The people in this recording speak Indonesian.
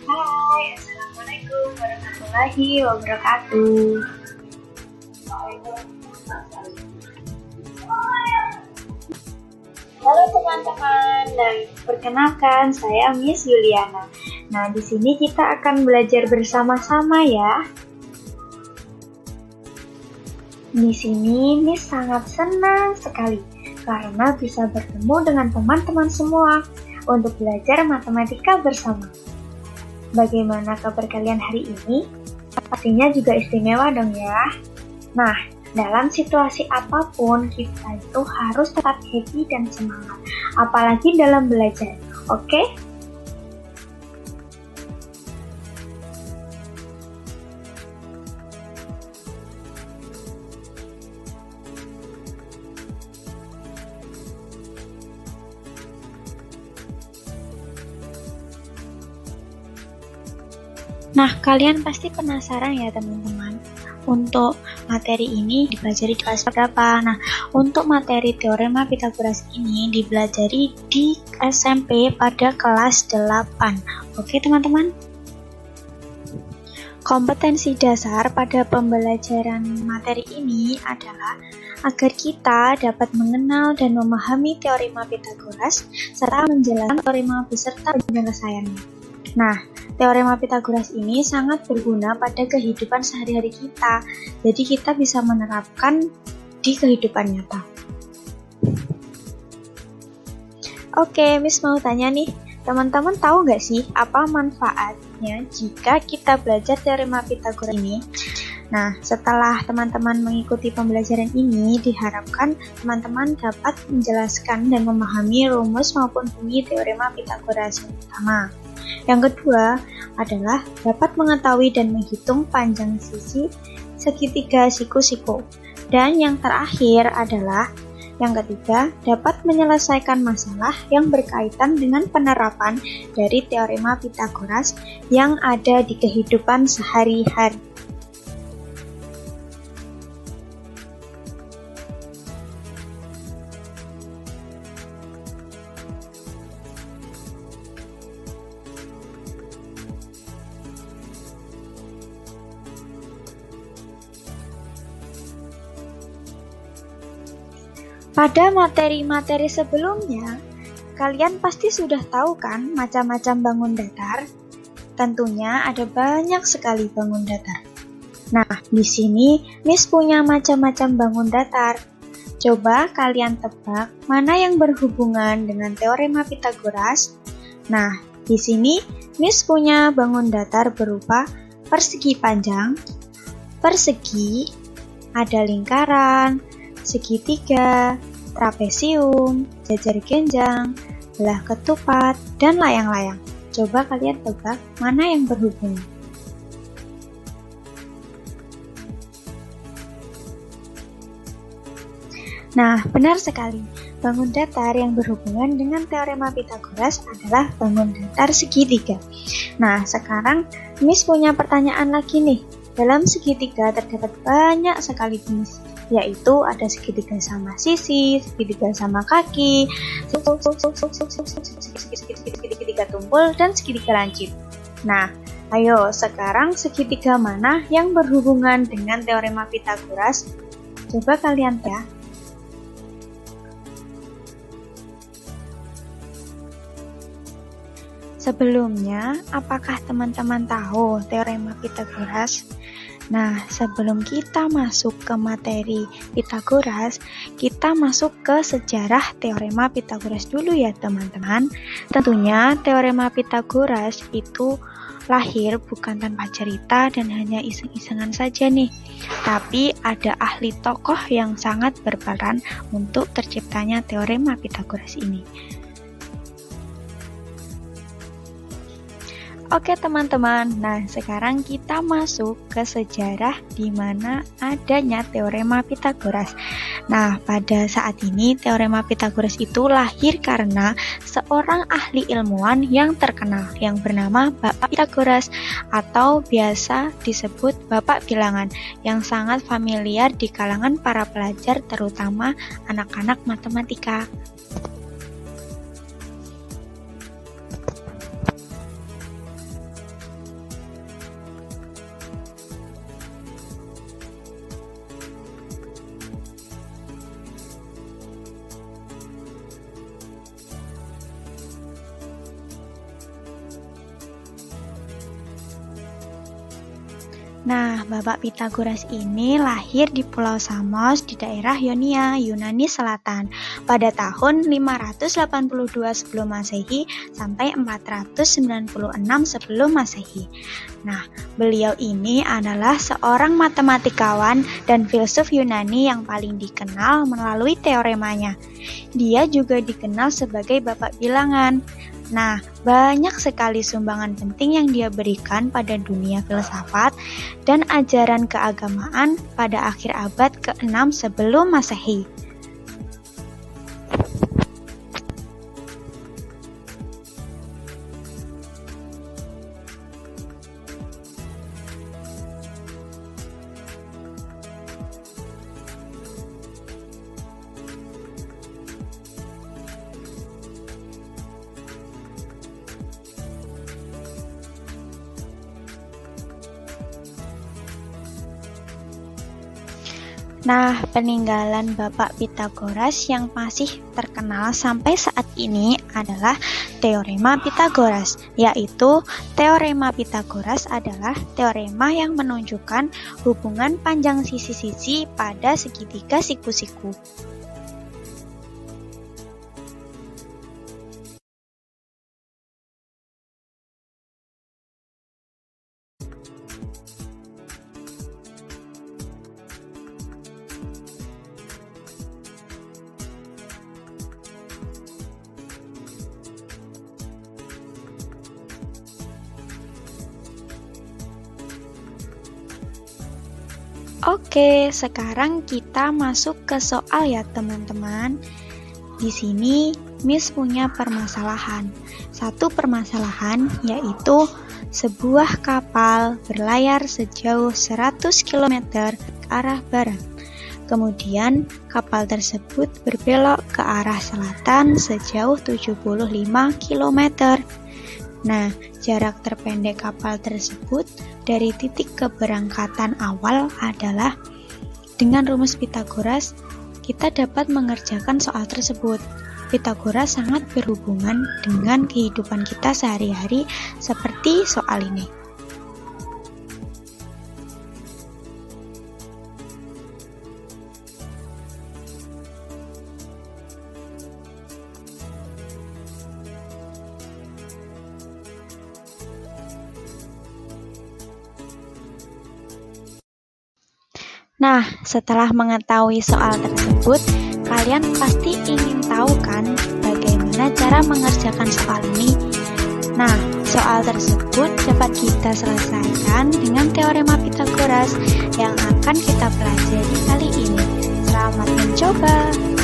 Hai, Assalamualaikum warahmatullahi wabarakatuh. Halo teman-teman, dan perkenalkan saya Miss Yuliana. Nah, di sini kita akan belajar bersama-sama ya. Di sini Miss sangat senang sekali karena bisa bertemu dengan teman-teman semua untuk belajar matematika bersama. Bagaimana kabar kalian hari ini? Pastinya juga istimewa dong ya. Nah, dalam situasi apapun kita itu harus tetap happy dan semangat, apalagi dalam belajar, oke? Nah, kalian pasti penasaran ya teman-teman, untuk materi ini dipelajari di kelas berapa? Nah, untuk materi teorema Pythagoras ini dipelajari di SMP pada kelas 8. Oke teman-teman? Kompetensi dasar pada pembelajaran materi ini adalah agar kita dapat mengenal dan memahami teorema Pythagoras serta menjelaskan teorema beserta penyelesaiannya. Nah, teorema Pythagoras ini sangat berguna pada kehidupan sehari-hari kita, jadi kita bisa menerapkan di kehidupan nyata. Oke, Miss mau tanya nih, teman-teman tahu nggak sih apa manfaatnya jika kita belajar teorema Pythagoras ini? Nah, setelah teman-teman mengikuti pembelajaran ini, diharapkan teman-teman dapat menjelaskan dan memahami rumus maupun bunyi teorema Pythagoras yang pertama. Yang kedua adalah dapat mengetahui dan menghitung panjang sisi segitiga siku-siku. Dan yang terakhir adalah yang ketiga, dapat menyelesaikan masalah yang berkaitan dengan penerapan dari teorema Pythagoras yang ada di kehidupan sehari-hari. Pada materi-materi sebelumnya, kalian pasti sudah tahu kan macam-macam bangun datar? Tentunya ada banyak sekali bangun datar. Nah, di sini Miss punya macam-macam bangun datar. Coba kalian tebak mana yang berhubungan dengan teorema Pythagoras. Nah, di sini Miss punya bangun datar berupa persegi panjang, persegi, ada lingkaran, segitiga, trapesium, jajar genjang, belah ketupat, dan layang-layang. Coba kalian tebak mana yang berhubungan. Nah, benar sekali. Bangun datar yang berhubungan dengan teorema Pythagoras adalah bangun datar segitiga. Nah, sekarang Miss punya pertanyaan lagi nih. Dalam segitiga terdapat banyak sekali jenis, yaitu ada segitiga sama sisi, segitiga sama kaki, segitiga tumpul, dan segitiga lancip. Nah, ayo sekarang segitiga mana yang berhubungan dengan teorema Pythagoras? Coba kalian ya. Sebelumnya, apakah teman-teman tahu teorema Pythagoras? Nah, sebelum kita masuk ke materi Pythagoras, kita masuk ke sejarah teorema Pythagoras dulu ya teman-teman. Tentunya teorema Pythagoras itu lahir bukan tanpa cerita dan hanya iseng-isengan saja nih. Tapi ada ahli tokoh yang sangat berperan untuk terciptanya teorema Pythagoras ini. Oke teman-teman, nah sekarang kita masuk ke sejarah di mana adanya teorema Pythagoras. Nah, pada saat ini teorema Pythagoras itu lahir karena seorang ahli ilmuwan yang terkenal yang bernama Bapak Pythagoras atau biasa disebut Bapak Bilangan yang sangat familiar di kalangan para pelajar terutama anak-anak matematika. Nah, Bapak Pitagoras ini lahir di Pulau Samos di daerah Ionia, Yunani Selatan pada tahun 582 sebelum Masehi sampai 496 sebelum Masehi. Nah, beliau ini adalah seorang matematikawan dan filsuf Yunani yang paling dikenal melalui teoremanya. Dia juga dikenal sebagai Bapak Bilangan. Nah, banyak sekali sumbangan penting yang dia berikan pada dunia filsafat dan ajaran keagamaan pada akhir abad ke-6 sebelum Masehi. Nah, peninggalan Bapak Pitagoras yang masih terkenal sampai saat ini adalah Teorema Pitagoras, yaitu Teorema Pitagoras adalah teorema yang menunjukkan hubungan panjang sisi-sisi pada segitiga siku-siku. Oke, sekarang kita masuk ke soal ya teman-teman. Di sini Miss punya permasalahan. Satu permasalahan yaitu sebuah kapal berlayar sejauh 100 km ke arah barat. Kemudian kapal tersebut berbelok ke arah selatan sejauh 75 km. Nah, jarak terpendek kapal tersebut dari titik keberangkatan awal adalah dengan rumus Pitagoras, kita dapat mengerjakan soal tersebut. Pitagoras sangat berhubungan dengan kehidupan kita sehari-hari seperti soal ini. Nah, setelah mengetahui soal tersebut, kalian pasti ingin tahu kan bagaimana cara mengerjakan soal ini? Nah, soal tersebut dapat kita selesaikan dengan teorema Pitagoras yang akan kita pelajari kali ini. Selamat mencoba!